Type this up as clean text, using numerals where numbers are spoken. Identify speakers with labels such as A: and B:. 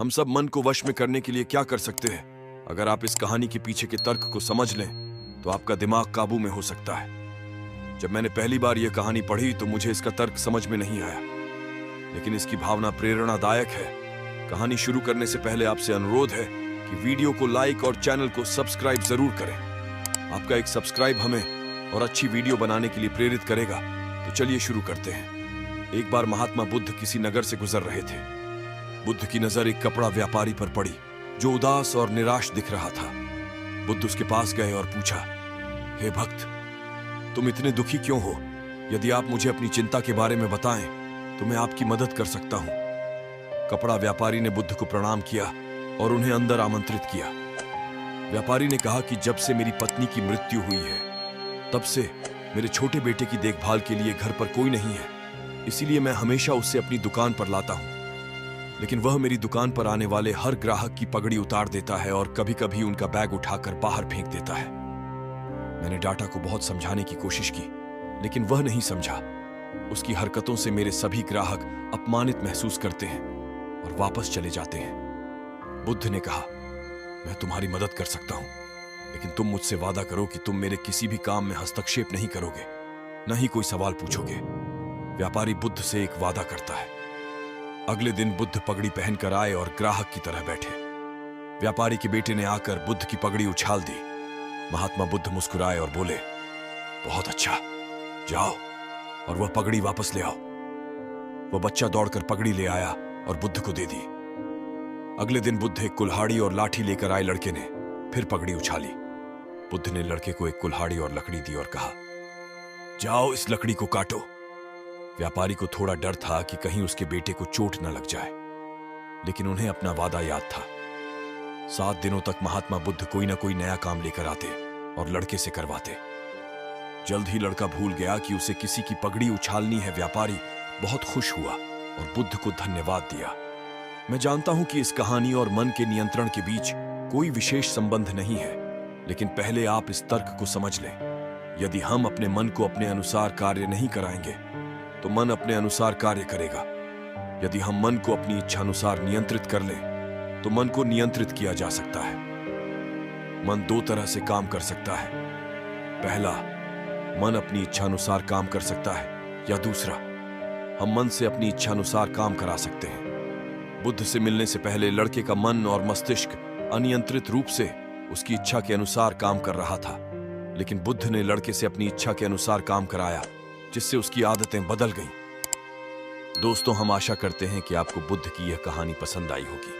A: हम सब मन को वश में करने के लिए क्या कर सकते हैं? अगर आप इस कहानी के पीछे के तर्क को समझ लें तो आपका दिमाग काबू में हो सकता है। जब मैंने पहली बार यह कहानी पढ़ी तो मुझे इसका तर्क समझ में नहीं आया, लेकिन इसकी भावना प्रेरणादायक है। कहानी शुरू करने से पहले आपसे अनुरोध है कि वीडियो को लाइक और चैनल को सब्सक्राइब जरूर करें। आपका एक सब्सक्राइब हमें और अच्छी वीडियो बनाने के लिए प्रेरित करेगा। तो चलिए शुरू करते हैं। एक बार महात्मा बुद्ध किसी नगर से गुजर रहे थे। बुद्ध की नजर एक कपड़ा व्यापारी पर पड़ी जो उदास और निराश दिख रहा था। बुद्ध उसके पास गए और पूछा, हे भक्त, तुम इतने दुखी क्यों हो? यदि आप मुझे अपनी चिंता के बारे में बताएं तो मैं आपकी मदद कर सकता हूं। कपड़ा व्यापारी ने बुद्ध को प्रणाम किया और उन्हें अंदर आमंत्रित किया। व्यापारी ने कहा कि जब से मेरी पत्नी की मृत्यु हुई है तब से मेरे छोटे बेटे की देखभाल के लिए घर पर कोई नहीं है, इसीलिए मैं हमेशा उसे अपनी दुकान पर लाता हूं। लेकिन वह मेरी दुकान पर आने वाले हर ग्राहक की पगड़ी उतार देता है और कभी-कभी उनका बैग उठाकर बाहर फेंक देता है। मैंने डाटा को बहुत समझाने की कोशिश की, लेकिन वह नहीं समझा। उसकी हरकतों से मेरे सभी ग्राहक अपमानित महसूस करते हैं और वापस चले जाते हैं। बुद्ध ने कहा, मैं तुम्हारी मदद कर सकता हूं, लेकिन तुम मुझसे वादा करो कि तुम मेरे किसी भी काम में हस्तक्षेप नहीं करोगे, न ही कोई सवाल पूछोगे। व्यापारी बुद्ध से एक वादा करता है। अगले दिन बुद्ध पगड़ी पहनकर आए और ग्राहक की तरह बैठे। व्यापारी के बेटे ने आकर बुद्ध की पगड़ी उछाल दी। महात्मा बुद्ध मुस्कुराए और बोले, बहुत अच्छा, जाओ और वह पगड़ी वापस ले आओ। वह बच्चा दौड़कर पगड़ी ले आया और बुद्ध को दे दी। अगले दिन बुद्ध एक कुल्हाड़ी और लाठी लेकर आए लड़के ने फिर पगड़ी उछाली। बुद्ध ने लड़के को एक कुल्हाड़ी और लकड़ी दी और कहा, जाओ इस लकड़ी को काटो। व्यापारी को थोड़ा डर था कि कहीं उसके बेटे को चोट न लग जाए, लेकिन उन्हें अपना वादा याद था। 7 दिनों तक महात्मा बुद्ध कोई ना कोई नया काम लेकर आते और लड़के से करवाते। जल्द ही लड़का भूल गया कि उसे किसी की पगड़ी उछालनी है। व्यापारी बहुत खुश हुआ और बुद्ध को धन्यवाद दिया। मैं जानता हूं कि इस कहानी और मन के नियंत्रण के बीच कोई विशेष संबंध नहीं है, लेकिन पहले आप इस तर्क को समझ लें। यदि हम अपने मन को अपने अनुसार कार्य नहीं कराएंगे तो मन अपने अनुसार कार्य करेगा। यदि हम मन को अपनी इच्छानुसार नियंत्रित कर लें तो मन को नियंत्रित किया जा सकता है। मन 2 तरह से काम कर सकता है। पहला, मन अपनी इच्छानुसार काम कर सकता है, या दूसरा, हम मन से अपनी इच्छानुसार काम करा सकते हैं। बुद्ध से मिलने से पहले लड़के का मन और मस्तिष्क अनियंत्रित रूप से उसकी इच्छा के अनुसार काम कर रहा था, लेकिन बुद्ध ने लड़के से अपनी इच्छा के अनुसार काम कराया, जिससे उसकी आदतें बदल गईं। दोस्तों, हम आशा करते हैं कि आपको बुद्ध की यह कहानी पसंद आई होगी।